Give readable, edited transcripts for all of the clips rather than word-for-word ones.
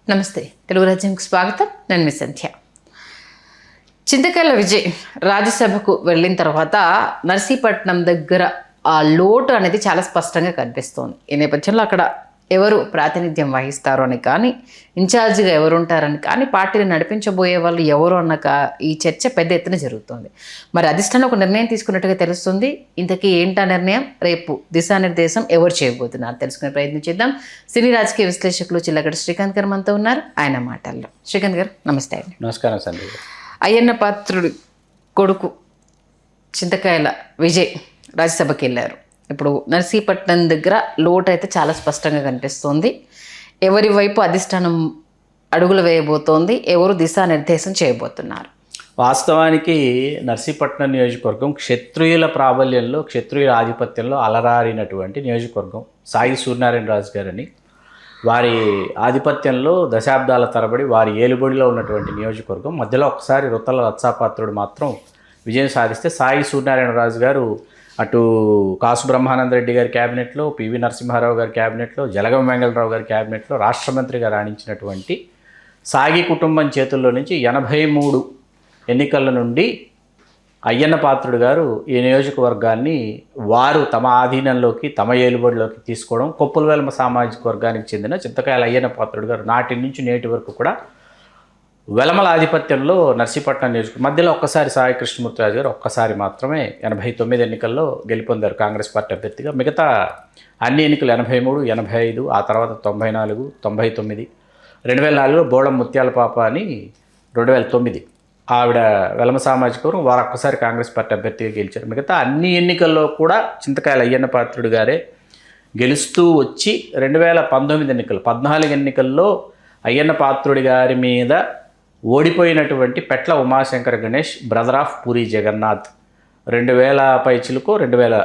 నమస్తే, తెలుగు రాజ్యంకి స్వాగతం. నేను మీ సంధ్య. చింతకాయల విజయ్ రాజ్యసభకు వెళ్ళిన తర్వాత నర్సీపట్నం దగ్గర ఆ లోటు అనేది చాలా స్పష్టంగా కనిపిస్తోంది. ఈ నేపథ్యంలో అక్కడ ఎవరు ప్రాతినిధ్యం వహిస్తారు అని కానీ, ఇన్ఛార్జిగా ఎవరు ఉంటారని కానీ, పార్టీని నడిపించబోయే వాళ్ళు ఎవరు అన్నాక ఈ చర్చ పెద్ద ఎత్తున జరుగుతుంది. మరి అధిష్టానం ఒక నిర్ణయం తీసుకున్నట్టుగా తెలుస్తుంది. ఇంతకీ ఏంటా నిర్ణయం? రేపు దిశానిర్దేశం ఎవరు చేయబోతున్నారు తెలుసుకునే ప్రయత్నం చేద్దాం. సినీ రాజకీయ విశ్లేషకులు చిల్లగడ్డ శ్రీకాంత్ గారు మనతో ఉన్నారు. ఆయన మాటల్లో. శ్రీకాంత్ గారు నమస్తే అండి. నమస్కారం సంధ్య. అయ్యన్న పాత్రుడి కొడుకు చింతకాయల విజయ్ రాజ్యసభకి వెళ్ళారు. ఇప్పుడు నర్సీపట్నం దగ్గర లోటు అయితే చాలా స్పష్టంగా కనిపిస్తోంది. ఎవరి వైపు అధిష్టానం అడుగులు వేయబోతోంది, ఎవరు దిశానిర్దేశం చేయబోతున్నారు? వాస్తవానికి నర్సీపట్నం నియోజకవర్గం క్షత్రియుల ప్రాబల్యంలో, క్షత్రియుల ఆధిపత్యంలో అలరారినటువంటి నియోజకవర్గం. సాయి సూర్యనారాయణ రాజు గారని వారి ఆధిపత్యంలో దశాబ్దాల తరబడి వారి ఏలుబడిలో ఉన్నటువంటి నియోజకవర్గం. మధ్యలో ఒకసారి రుతల లచ్చాపాత్రుడు మాత్రం విజయం సాధిస్తే సాయి సూర్యనారాయణ రాజు గారు అటు కాసు బ్రహ్మానందరెడ్డి గారి క్యాబినెట్లో, పివి నరసింహారావు గారి క్యాబినెట్లో, జలగం వెంగళరావు గారి క్యాబినెట్లో రాష్ట్ర మంత్రిగా రాణించినటువంటి సాగి కుటుంబం చేతుల్లో నుంచి 83 ఎన్నికల నుండి అయ్యన్న పాత్రుడు గారు ఈ నియోజకవర్గాన్ని వారు తమ ఆధీనంలోకి, తమ ఏలుబడిలోకి తీసుకోవడం, కొప్పులవెల్మ సామాజిక వర్గానికి చెందిన చింతకాయల అయ్యన్న పాత్రుడు గారు నాటి నుంచి నేటి వరకు కూడా వెలమల ఆధిపత్యంలో నర్సీపట్నం నియోజకవర్గం. మధ్యలో ఒక్కసారి సాయి కృష్ణమూర్తిరాజు గారు ఒక్కసారి మాత్రమే 89 ఎన్నికల్లో గెలుపొందారు కాంగ్రెస్ పార్టీ అభ్యర్థిగా. మిగతా అన్ని ఎన్నికలు 83, 85, ఆ తర్వాత 94, 99, 2004లో బోళం ముత్యాల పాప అని 2009 ఆవిడ వెలమ సామాజిక వర్గం, వారు ఒక్కసారి కాంగ్రెస్ పార్టీ అభ్యర్థిగా గెలిచారు. మిగతా అన్ని ఎన్నికల్లో కూడా చింతకాయల అయ్యన్న పాత్రుడు గారే గెలుస్తూ వచ్చి 2019 ఎన్నికలు, 14 ఎన్నికల్లో అయ్యన్న పాత్రుడి గారి మీద ఓడిపోయినటువంటి పెట్ల ఉమాశంకర్ గణేష్, బ్రదర్ ఆఫ్ పూరి జగన్నాథ్, 2000 పైచిలకు 2000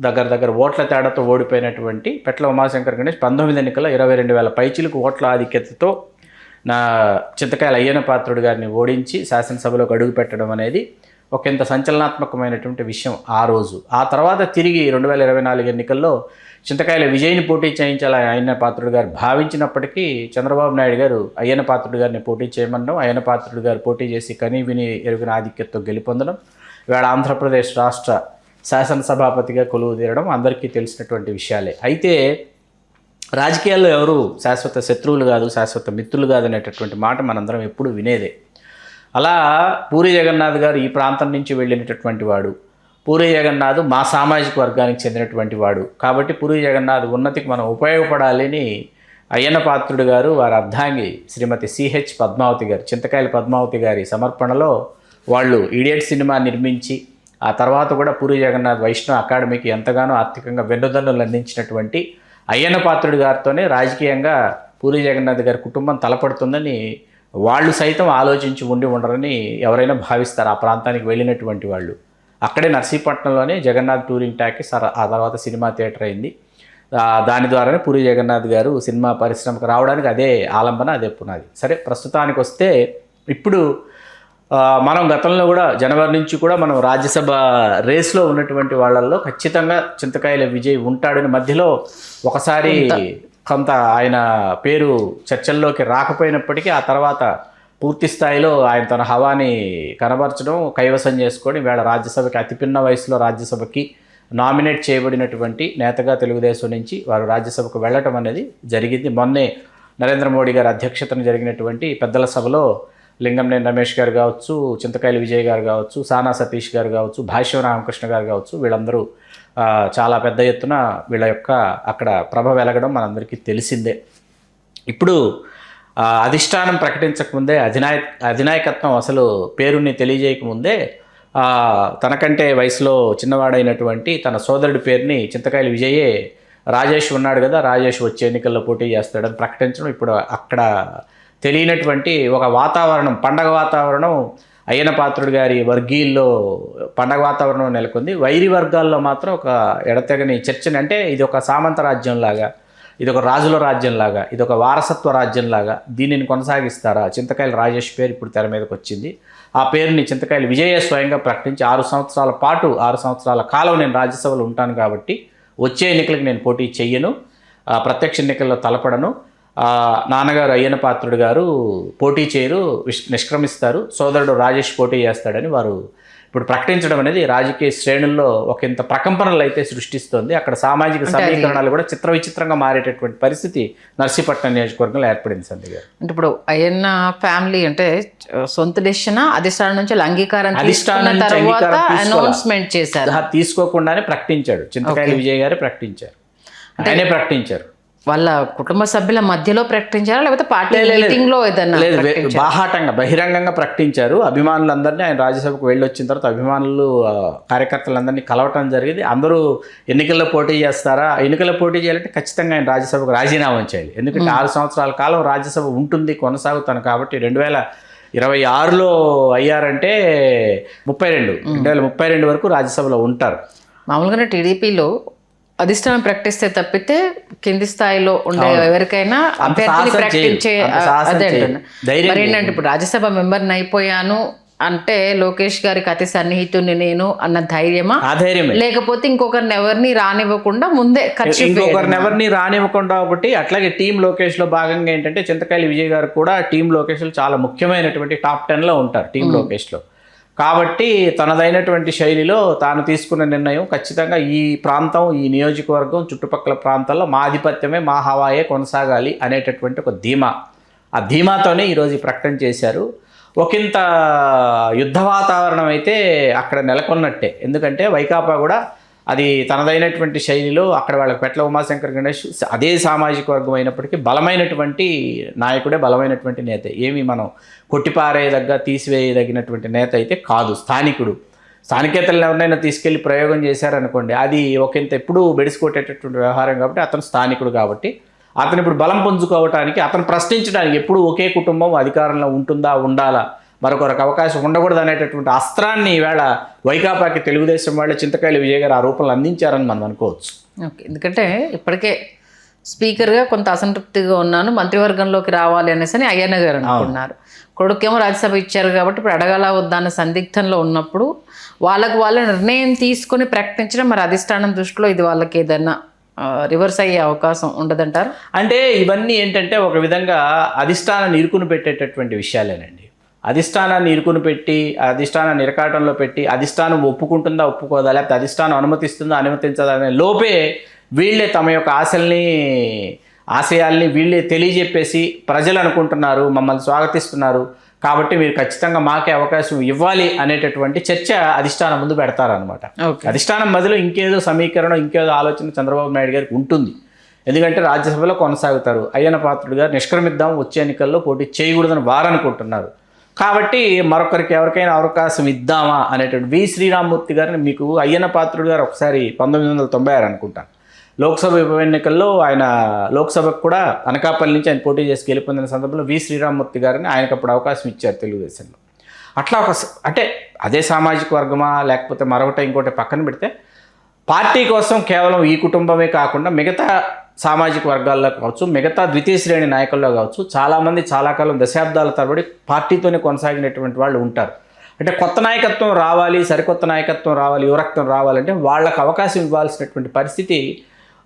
దగ్గర ఓట్ల తేడాతో ఓడిపోయినటువంటి పెట్ల ఉమాశంకర్ గణేష్ 19 ఎన్నికల్లో 22,000 పైచిలకు ఓట్ల ఆధిక్యతతో నా చింతకాయల అయ్యన్న పాత్రుడు గారిని ఓడించి శాసనసభలోకి అడుగు పెట్టడం అనేది ఒక ఇంత సంచలనాత్మకమైనటువంటి విషయం ఆ రోజు. ఆ తర్వాత తిరిగి 2024 ఎన్నికల్లో చింతకాయల విజయ్ని పోటీ చేయించాలని అయ్యన్న పాత్రుడు గారు భావించినప్పటికీ చంద్రబాబు నాయుడు గారు అయ్యన్న పాత్రుడు గారిని పోటీ చేయమనడం, అయ్యన్న పాత్రుడు గారు పోటీ చేసి కనీ విని ఎరుగిన ఆధిక్యతతో గెలుపొందడం, ఇవాళ ఆంధ్రప్రదేశ్ రాష్ట్ర శాసనసభాపతిగా కొలువు తీరడం అందరికీ తెలిసినటువంటి విషయాలే. అయితే రాజకీయాల్లో ఎవరు శాశ్వత శత్రువులు కాదు, శాశ్వత మిత్రులు కాదు అనేటటువంటి మాట మనందరం ఎప్పుడు వినేదే. అలా పూరి జగన్నాథ్ గారు ఈ ప్రాంతం నుంచి వెళ్ళినటువంటి వాడు. పూరి జగన్నాథ్ మా సామాజిక వర్గానికి చెందినటువంటి వాడు కాబట్టి పూరి జగన్నాథ్ ఉన్నతికి మనం ఉపయోగపడాలని అయ్యన్న పాత్రుడు గారు వారి అర్ధాంగి శ్రీమతి సిహెచ్ పద్మావతి గారు, చింతకాయల పద్మావతి గారి సమర్పణలో వాళ్ళు ఈడియట్ సినిమా నిర్మించి ఆ తర్వాత కూడా పూరి జగన్నాథ్ వైష్ణవ్ అకాడమీకి ఎంతగానో ఆర్థికంగా వెన్నుదన్నులు అందించినటువంటి అయ్యన్న పాత్రుడు గారితోనే రాజకీయంగా పూరి జగన్నాథ్ గారి కుటుంబం తలపడుతుందని వాళ్ళు సైతం ఆలోచించి ఉండరని ఎవరైనా భావిస్తారు. ఆ ప్రాంతానికి వెళ్ళినటువంటి వాళ్ళు. అక్కడే నర్సీపట్నంలోనే జగన్నాథ్ టూరింగ్ టాకీస్, ఆ తర్వాత సినిమా థియేటర్ అయింది. దాని ద్వారానే పూరి జగన్నాథ్ గారు సినిమా పరిశ్రమకు రావడానికి అదే ఆలంబన, అదే పునాది. సరే, ప్రస్తుతానికి వస్తే ఇప్పుడు మనం గతంలో కూడా జనవరి నుంచి కూడా మనం రాజ్యసభ రేస్లో ఉన్నటువంటి వాళ్ళల్లో ఖచ్చితంగా చింతకాయల విజయ్ ఉంటాడని మధ్యలో ఒకసారి కొంత ఆయన పేరు చర్చల్లోకి రాకపోయినప్పటికీ ఆ తర్వాత పూర్తి స్థాయిలో ఆయన తన హవాని కనబరచడం, కైవసం చేసుకొని వేళ రాజ్యసభకి అతి పిన్న వయసులో రాజ్యసభకి నామినేట్ చేయబడినటువంటి నేతగా తెలుగుదేశం నుంచి వారు రాజ్యసభకు వెళ్ళటం అనేది జరిగింది. మొన్నే నరేంద్ర మోడీ గారి అధ్యక్షతన జరిగినటువంటి పెద్దల సభలో లింగంనేని రమేష్ గారు కావచ్చు, చింతకాయల విజయ్ గారు కావచ్చు, సానా సతీష్ గారు కావచ్చు, భాష్యం రామకృష్ణ గారు కావచ్చు, వీళ్ళందరూ చాలా పెద్ద ఎత్తున వీళ్ళ యొక్క అక్కడ ప్రభ వెలగడం మనందరికీ తెలిసిందే. ఇప్పుడు అధిష్టానం ప్రకటించకముందే, అధినాయకత్వం అసలు పేరుని తెలియజేయకముందే తనకంటే వయసులో చిన్నవాడైనటువంటి తన సోదరుడి పేరుని చింతకాయల విజయే, రాజేష్ ఉన్నాడు కదా, రాజేష్ వచ్చే ఎన్నికల్లో పోటీ చేస్తాడని ప్రకటించడం ఇప్పుడు అక్కడ తెలియనటువంటి ఒక వాతావరణం, పండగ వాతావరణం అయ్యన్న పాత్రుడు గారి వర్గీయుల్లో పండగ వాతావరణం నెలకొంది. వైరి వర్గాల్లో మాత్రం ఒక ఎడతెగని చర్చని, అంటే ఇది ఒక సామంత రాజ్యంలాగా, ఇది ఒక రాజుల రాజ్యంలాగా, ఇది ఒక వారసత్వ రాజ్యంలాగా దీనిని కొనసాగిస్తారా? చింతకాయల రాజేష్ పేరు ఇప్పుడు తెర మీదకి వచ్చింది. ఆ పేరుని చింతకాయల విజయ స్వయంగా ప్రకటించి 6 సంవత్సరాల పాటు, 6 సంవత్సరాల కాలం నేను రాజ్యసభలో ఉంటాను కాబట్టి వచ్చే ఎన్నికలకు నేను పోటీ చెయ్యను, ప్రత్యక్ష ఎన్నికల్లో తలపడను, నాన్నగారు అయ్యన్న పాత్రుడు గారు పోటీ చేయరు, నిష్క్రమిస్తారు, సోదరుడు రాజేష్ పోటీ చేస్తాడని వారు ఇప్పుడు ప్రకటించడం అనేది రాజకీయ శ్రేణుల్లో ఒక ఇంత ప్రకంపనలు అయితే సృష్టిస్తోంది. అక్కడ సామాజిక సమీకరణాలు కూడా చిత్ర విచిత్రంగా మారేటటువంటి పరిస్థితి నర్సీపట్నం నియోజకవర్గంలో ఏర్పడింది సంధ్య గారు. అంటే ఇప్పుడు అయ్యన్న ఫ్యామిలీ అంటే సొంత డెసిషన్ అధిష్టానం నుంచి అంగీకారం అనౌన్స్మెంట్ చేశారు, తీసుకోకుండానే ప్రకటించాడు. చింతకాయల విజయ్ గారే ప్రకటించారు, ఆయనే ప్రకటించారు. వాళ్ళ కుటుంబ సభ్యుల మధ్యలో ప్రకటించారా లేకపోతే పార్టీ మీటింగ్ లో ఏదైనా? లేదు, బాహాటంగా బహిరంగంగా ప్రకటించారు. అభిమానులందరినీ ఆయన రాజ్యసభకు వెళ్ళి వచ్చిన తర్వాత అభిమానులు కార్యకర్తలందరినీ కలవటం జరిగింది. అందరూ ఎన్నికల్లో పోటీ చేస్తారా, ఎన్నికల్లో పోటీ చేయాలంటే ఖచ్చితంగా ఆయన రాజ్యసభకు రాజీనామా చేయాలి. ఎందుకంటే 6 సంవత్సరాల కాలం రాజ్యసభ ఉంటుంది, కొనసాగుతాను. కాబట్టి 2026లో అయ్యారంటే 2032 వరకు రాజ్యసభలో ఉంటారు. మామూలుగానే టీడీపీలో అధిష్టానం ప్రకటిస్తే తప్పితే కింది స్థాయిలో ఉండే ఎవరికైనా అభ్యర్థిని ప్రకటించే అదే మరి ఏంటంటే ఇప్పుడు రాజ్యసభ మెంబర్ని అయిపోయాను అంటే లోకేష్ గారికి అతి సన్నిహితుని నేను అన్న ధైర్యమా, లేకపోతే ఇంకొకరిని ఎవరిని రానివ్వకుండా ముందే ఇంకొకరిని ఎవరిని రానివ్వకుండా ఒకటి. అట్లాగే టీం లోకేష్ లో భాగంగా ఏంటంటే చింతకాయల విజయ్ గారు కూడా టీం లోకేష్ లో చాలా ముఖ్యమైనటువంటి టాప్ 10 లో ఉంటారు టీం లోకేష్ లో. కాబట్టి తనదైనటువంటి శైలిలో తాను తీసుకున్న నిర్ణయం ఖచ్చితంగా ఈ ప్రాంతం, ఈ నియోజకవర్గం చుట్టుపక్కల ప్రాంతాల్లో మా ఆధిపత్యమే, మా హవాయే కొనసాగాలి అనేటటువంటి ఒక ధీమా, ఆ ధీమాతోనే ఈరోజు ఈ ప్రకటన చేశారు. ఒకంత యుద్ధ వాతావరణం అయితే అక్కడ నెలకొన్నట్టే. ఎందుకంటే వైకాపా కూడా అది తనదైనటువంటి శైలిలో అక్కడ వాళ్ళకి పెట్ల ఉమాశంకర్ గణేష్ అదే సామాజిక వర్గం అయినప్పటికీ బలమైనటువంటి నాయకుడే, బలమైనటువంటి నేత, ఏమి మనం కొట్టిపారేయదగ్గ తీసివేయదగినటువంటి నేత అయితే కాదు. స్థానికేతలను ఎవరినైనా తీసుకెళ్లి ప్రయోగం చేశారనుకోండి, అది ఒకంత ఎప్పుడూ బెడిసికొట్టేటటువంటి వ్యవహారం. కాబట్టి అతను స్థానికుడు, కాబట్టి అతను ఇప్పుడు బలం పుంజుకోవటానికి, అతను ప్రశ్నించడానికి ఎప్పుడు ఒకే కుటుంబం అధికారంలో ఉంటుందా, ఉండాలా, మరొకరికి అవకాశం ఉండకూడదు అనేటటువంటి అస్త్రాన్ని ఈవేళ వైకాపాకి తెలుగుదేశం వాళ్ళే చింతకాయల విజయ్ గారు ఆ రూపంలో అందించారని మనం అనుకోవచ్చు. ఓకే, ఎందుకంటే ఇప్పటికే స్పీకర్గా కొంత అసంతృప్తిగా ఉన్నాను, మంత్రివర్గంలోకి రావాలి అనేసి అయ్యన్న గారు అనుకున్నారు. కొడుకేమో రాజ్యసభ ఇచ్చారు కాబట్టి ఇప్పుడు అడగాల వద్దా అన్న సందిగ్ధంలో ఉన్నప్పుడు వాళ్ళ నిర్ణయం తీసుకొని ప్రకటించడం మరి అధిష్టానం దృష్టిలో ఇది వాళ్ళకి ఏదైనా రివర్స్ అయ్యే అవకాశం ఉండదంటారు? అంటే ఇవన్నీ ఏంటంటే ఒక విధంగా అధిష్టానాన్ని ఇరుకుని పెట్టేటటువంటి విషయాలేనండి. అధిష్టానాన్ని ఇరుకుని పెట్టి, అధిష్టానాన్ని ఇరకాటంలో పెట్టి, అధిష్టానం ఒప్పుకుంటుందా ఒప్పుకోదా, లేకపోతే అధిష్టానం అనుమతిస్తుందా అనుమతించదా అనే లోపే వీళ్ళే తమ యొక్క ఆశయాల్ని వీళ్ళే తెలియజెప్పేసి ప్రజలు అనుకుంటున్నారు మమ్మల్ని స్వాగతిస్తున్నారు కాబట్టి మీరు ఖచ్చితంగా మాకే అవకాశం ఇవ్వాలి అనేటటువంటి చర్చ అధిష్టానం ముందు పెడతారనమాట. అధిష్టానం మధ్యలో ఇంకేదో సమీకరణం, ఇంకేదో ఆలోచన చంద్రబాబు నాయుడు గారికి ఉంటుంది. ఎందుకంటే రాజ్యసభలో కొనసాగుతారు. అయ్యన్న పాత్రుడు గారు నిష్క్రమిద్దాం, వచ్చే ఎన్నికల్లో పోటీ చేయకూడదని వారు అనుకుంటున్నారు. కాబట్టి మరొకరికి ఎవరికైనా అవకాశం ఇద్దామా అనేటువంటి వి శ్రీరామ్మూర్తి గారిని, మీకు అయ్యన్న పాత్రుడు గారు ఒకసారి 1996 అనుకుంటాను లోక్సభ ఉప ఎన్నికల్లో ఆయన లోక్సభకు కూడా అనకాపల్లి నుంచి ఆయన పోటీ చేసి గెలుపొందిన సందర్భంలో వి శ్రీరామ్మూర్తి గారిని ఆయనకు అప్పుడు అవకాశం ఇచ్చారు తెలుగుదేశంలో. అట్లా అంటే అదే సామాజిక వర్గమా లేకపోతే మరొకటి ఇంకోటి పక్కన పెడితే పార్టీ కోసం కేవలం ఈ కుటుంబమే కాకుండా మిగతా సామాజిక వర్గాల్లో కావచ్చు, మిగతా ద్వితీయ శ్రేణి నాయకుల్లో కావచ్చు, చాలామంది చాలా కాలం దశాబ్దాల తరబడి పార్టీతోనే కొనసాగినటువంటి వాళ్ళు ఉంటారు. అంటే కొత్త నాయకత్వం రావాలి, సరికొత్త నాయకత్వం రావాలి, యువరక్తం రావాలంటే వాళ్ళకు అవకాశం ఇవ్వాల్సినటువంటి పరిస్థితి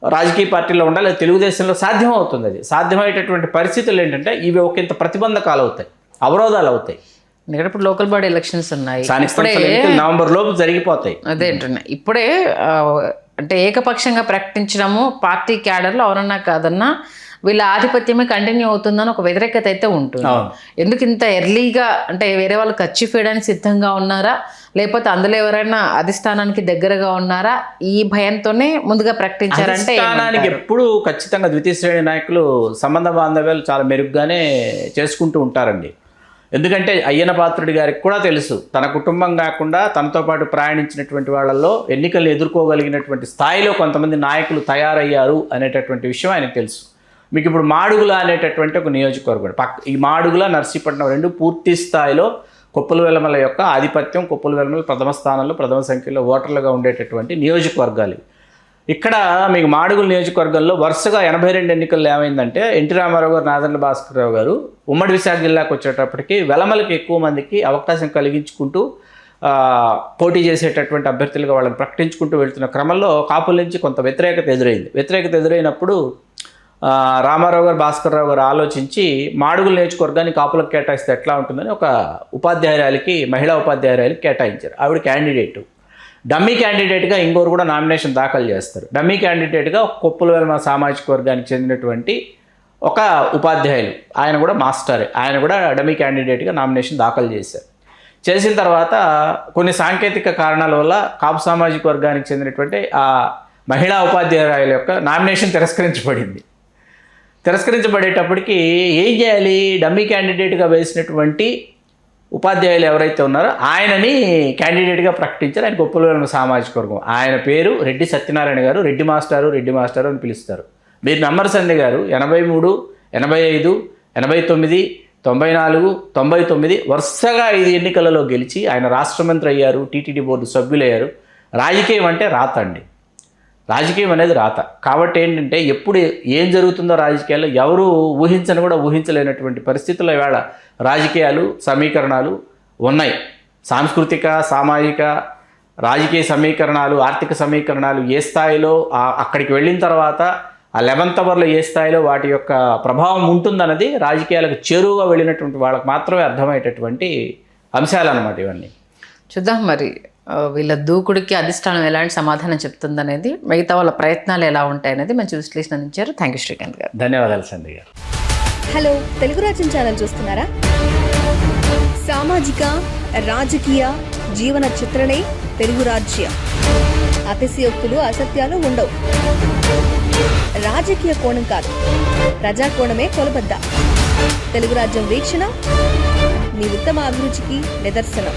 రాజకీయ పార్టీలో ఉండాలి. తెలుగుదేశంలో సాధ్యం అవుతుంది. అది సాధ్యమయ్యేటటువంటి పరిస్థితులు ఏంటంటే ఇవి ఒకంత ప్రతిబంధకాలు అవుతాయి, అవరోధాలు అవుతాయి. ఎందుకంటే ఇప్పుడు లోకల్ బాడీ ఎలక్షన్స్ ఉన్నాయి, నవంబర్ లోపు జరిగిపోతాయి. అదేంటున్నా ఇప్పుడే అంటే ఏకపక్షంగా ప్రకటించడము పార్టీ క్యాడర్లో ఎవరన్నా కాదన్నా వీళ్ళ ఆధిపత్యమే కంటిన్యూ అవుతుందని ఒక వ్యతిరేకత అయితే ఉంటుంది. ఎందుకు ఇంత ఎర్లీగా అంటే వేరే వాళ్ళు కర్చీఫ్ వేయడానికి సిద్ధంగా ఉన్నారా, లేకపోతే అందులో ఎవరైనా అధిష్టానానికి దగ్గరగా ఉన్నారా, ఈ భయంతోనే ముందుగా ప్రకటించారంటే? అధిష్టానానికి ఎప్పుడు ఖచ్చితంగా ద్వితీయ శ్రేణి నాయకులు సంబంధ బాంధవ్యాలు చాలా మెరుగ్గానే చేసుకుంటూ ఉంటారండి. ఎందుకంటే అయ్యన్న పాత్రుడి గారికి కూడా తెలుసు తన కుటుంబం కాకుండా తనతో పాటు ప్రయాణించినటువంటి వాళ్ళల్లో ఎన్నికలు ఎదుర్కోగలిగినటువంటి స్థాయిలో కొంతమంది నాయకులు తయారయ్యారు అనేటటువంటి విషయం ఆయనకు తెలుసు. మీకు ఇప్పుడు మాడుగుల అనేటటువంటి ఒక నియోజకవర్గం, ఈ మాడుగుల నర్సీపట్నం రెండు పూర్తి స్థాయిలో కొప్పుల వెలమల యొక్క ఆధిపత్యం, కొప్పుల వెలమల ప్రథమ స్థానంలో ప్రథమ సంఖ్యలో ఓటర్లుగా ఉండేటటువంటి నియోజకవర్గాలు. ఇక్కడ మీకు మాడుగుల నియోజకవర్గంలో వరుసగా 82 ఎన్నికల్లో ఏమైందంటే ఎన్టీ రామారావు గారు, నాదెండ్ల భాస్కరరావు గారు ఉమ్మడి విశాఖ జిల్లాకు వచ్చేటప్పటికి వెలమలకి ఎక్కువ మందికి అవకాశం కలిగించుకుంటూ పోటీ చేసేటటువంటి అభ్యర్థులుగా వాళ్ళని ప్రకటించుకుంటూ వెళ్తున్న క్రమంలో కాపుల నుంచి కొంత వ్యతిరేకత ఎదురైంది. వ్యతిరేకత ఎదురైనప్పుడు రామారావు గారు, భాస్కర్రావు గారు ఆలోచించి మాడుగుల నియోజకవర్గాన్ని కాపులకు కేటాయిస్తే ఎట్లా ఉంటుందని ఒక ఉపాధ్యాయురాలికి, మహిళా ఉపాధ్యాయురాలికి కేటాయించారు. ఆవిడ క్యాండిడేటు. డమ్మీ క్యాండిడేట్గా ఇంకోరు కూడా నామినేషన్ దాఖలు చేస్తారు. డమ్మీ క్యాండిడేట్గా కొప్పులవెల్మ సామాజిక వర్గానికి చెందినటువంటి ఒక ఉపాధ్యాయులు, ఆయన కూడా మాస్టరే, ఆయన కూడా డమ్మీ క్యాండిడేట్గా నామినేషన్ దాఖలు చేశారు. చేసిన తర్వాత కొన్ని సాంకేతిక కారణాల వల్ల కాపు సామాజిక వర్గానికి చెందినటువంటి ఆ మహిళా ఉపాధ్యాయురాల యొక్క నామినేషన్ తిరస్కరించబడేటప్పటికి ఏం చేయాలి? డమ్మీ క్యాండిడేట్గా వేసినటువంటి ఉపాధ్యాయులు ఎవరైతే ఉన్నారో ఆయనని క్యాండిడేట్గా ప్రకటించారు. ఆయన కొప్పులవెల్మ సామాజిక వర్గం. ఆయన పేరు రెడ్డి సత్యనారాయణ గారు. రెడ్డి మాస్టారు అని పిలుస్తారు. మీరు నమ్మరు సంధ్య గారు 83, 85, 89, 94, 99 వరుసగా 5 ఎన్నికలలో గెలిచి ఆయన రాష్ట్ర మంత్రి అయ్యారు, టీటీడీ బోర్డు సభ్యులయ్యారు. రాజకీయం అంటే రాత అండి. రాజకీయం అనేది రాత. కాబట్టి ఏంటంటే ఎప్పుడు ఏం జరుగుతుందో రాజకీయాల్లో ఎవరు ఊహించలేనటువంటి పరిస్థితుల్లో ఇవాళ రాజకీయాలు సమీకరణాలు ఉన్నాయి. సాంస్కృతిక, సామాజిక, రాజకీయ సమీకరణాలు, ఆర్థిక సమీకరణాలు ఏ స్థాయిలో అక్కడికి వెళ్ళిన తర్వాత ఆ 11th అవర్లో ఏ స్థాయిలో వాటి యొక్క ప్రభావం ఉంటుందన్నది రాజకీయాలకు చేరువుగా వెళ్ళినటువంటి వాళ్ళకి మాత్రమే అర్థమయ్యేటటువంటి అంశాలు అన్నమాట ఇవన్నీ. చూద్దాం మరి వీళ్ళ దూకుడికి అధిష్టానం ఎలాంటి సమాధానం చెప్తుందనేది, మిగతా వాళ్ళ ప్రయత్నాలు ఎలా ఉంటాయనేది మంచి విశ్లేషణ అందించారు. థ్యాంక్ యూ శ్రీకాంత్ గారు. ధన్యవాదాలు సంధ్య గారు. హలో, తెలుగు రాజ్యం ఛానల్ చూస్తున్నారా? సామాజిక, రాజకీయ, జీవన చిత్రణే తెలుగు రాజ్యం. అతిశయోక్తులు, అసత్యాలు ఉండవు. రాజకీయ కోణం కాదు, ప్రజా కోణమే కొలబద్ద. తెలుగు రాజ్యం వీక్షణ మీ ఉత్తమ అభిరుచికి నిదర్శనం.